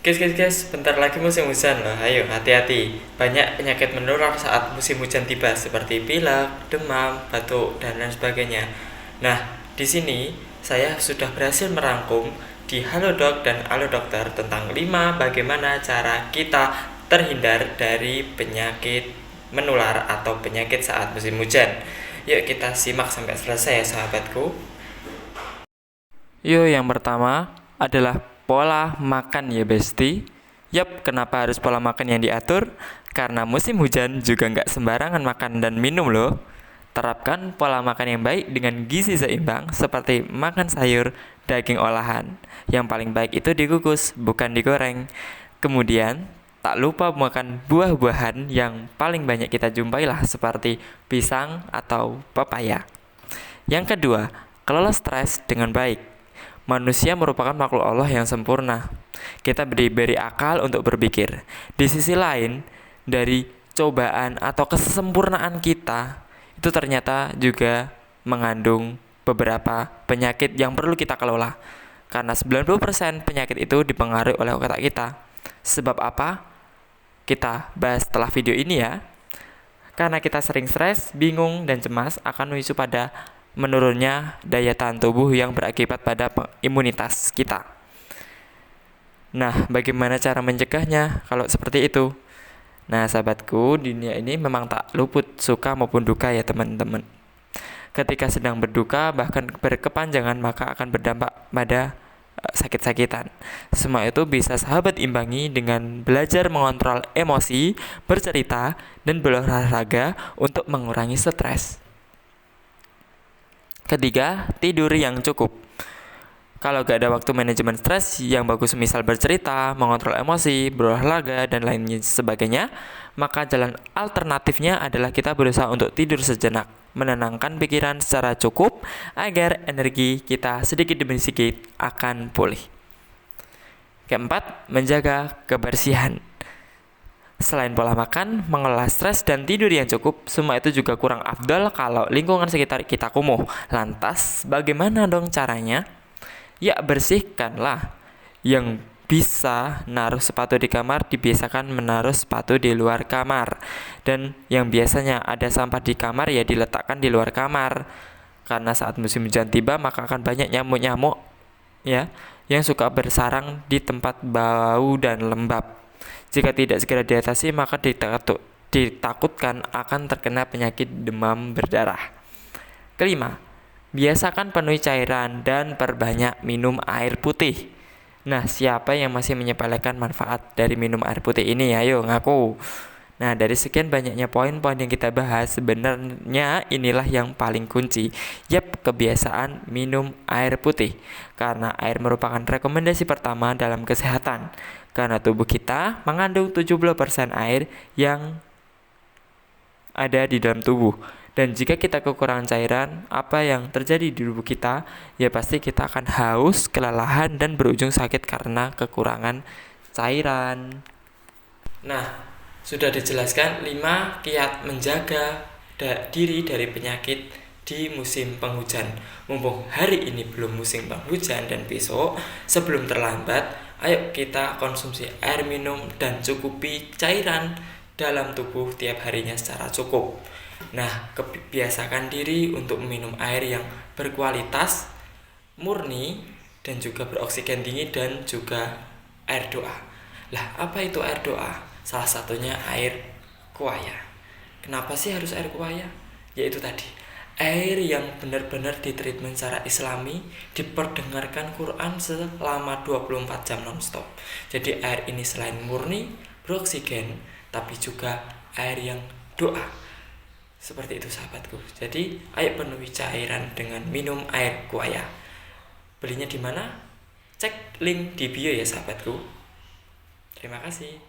Guys, bentar lagi musim hujan loh. Ayo hati-hati. Banyak penyakit menular saat musim hujan tiba seperti pilek, demam, batuk, dan lain sebagainya. Nah, di sini saya sudah berhasil merangkum di Halodoc dan Halo Dokter tentang 5 bagaimana cara kita terhindar dari penyakit menular atau penyakit saat musim hujan. Yuk kita simak sampai selesai ya sahabatku. Yuk, yang pertama adalah pola makan ya Besti. Yap, kenapa harus pola makan yang diatur? Karena musim hujan juga nggak sembarangan makan dan minum loh. Terapkan pola makan yang baik dengan gizi seimbang seperti makan sayur, daging olahan. Yang paling baik itu dikukus, bukan digoreng. Kemudian, tak lupa makan buah-buahan yang paling banyak kita jumpai lah seperti pisang atau pepaya. Yang kedua, kelola stres dengan baik. Manusia merupakan makhluk Allah yang sempurna. Kita diberi akal untuk berpikir. Di sisi lain, dari cobaan atau kesempurnaan kita, itu ternyata juga mengandung beberapa penyakit yang perlu kita kelola. Karena 90% penyakit itu dipengaruhi oleh otak kita. Sebab apa? Kita bahas setelah video ini ya. Karena kita sering stres, bingung, dan cemas akan memicu pada menurunnya daya tahan tubuh yang berakibat pada imunitas kita. Nah, bagaimana cara mencegahnya kalau seperti itu? Nah, sahabatku, dunia ini memang tak luput suka maupun duka ya teman-teman. Ketika sedang berduka, bahkan berkepanjangan, maka akan berdampak pada sakit-sakitan. Semua itu bisa sahabat imbangi dengan belajar mengontrol emosi, bercerita, dan berolahraga untuk mengurangi stres. Ketiga, tidur yang cukup. Kalau gak ada waktu manajemen stres yang bagus, misal bercerita, mengontrol emosi, berolahraga, dan lain sebagainya, maka jalan alternatifnya adalah kita berusaha untuk tidur sejenak, menenangkan pikiran secara cukup agar energi kita sedikit demi sedikit akan pulih. Keempat, menjaga kebersihan. Selain pola makan, mengelola stres, dan tidur yang cukup, semua itu juga kurang afdal kalau lingkungan sekitar kita kumuh. Lantas, bagaimana dong caranya? Ya, bersihkanlah. Yang bisa naruh sepatu di kamar, dibiasakan menaruh sepatu di luar kamar. Dan yang biasanya ada sampah di kamar, ya diletakkan di luar kamar. Karena saat musim hujan tiba, maka akan banyak nyamuk-nyamuk ya yang suka bersarang di tempat bau dan lembab. Jika tidak segera diatasi, maka ditakutkan akan terkena penyakit demam berdarah. Kelima, biasakan penuhi cairan dan perbanyak minum air putih. Nah, siapa yang masih menyepelekan manfaat dari minum air putih ini? Ayo ngaku. Nah, dari sekian banyaknya poin-poin yang kita bahas, sebenarnya inilah yang paling kunci. Yap, kebiasaan minum air putih. Karena air merupakan rekomendasi pertama dalam kesehatan. Karena tubuh kita mengandung 70% air yang ada di dalam tubuh. Dan jika kita kekurangan cairan, apa yang terjadi di tubuh kita? Ya pasti kita akan haus, kelelahan, dan berujung sakit karena kekurangan cairan. Nah, sudah dijelaskan 5 kiat menjaga diri dari penyakit di musim penghujan. Mumpung hari ini belum musim penghujan dan besok sebelum terlambat, ayo kita konsumsi air minum dan cukupi cairan dalam tubuh tiap harinya secara cukup. Nah, biasakan diri untuk minum air yang berkualitas, murni, dan juga beroksigen tinggi, dan juga air doa. Lah, apa itu air doa? Salah satunya air kuaya. Kenapa sih harus air kuaya? Yaitu tadi, air yang benar-benar ditreatment secara islami, diperdengarkan Quran selama 24 jam non-stop. Jadi air ini selain murni, beroksigen, tapi juga air yang doa. Seperti itu sahabatku. Jadi ayo penuhi cairan dengan minum air kuaya. Belinya di mana? Cek link di bio ya sahabatku. Terima kasih.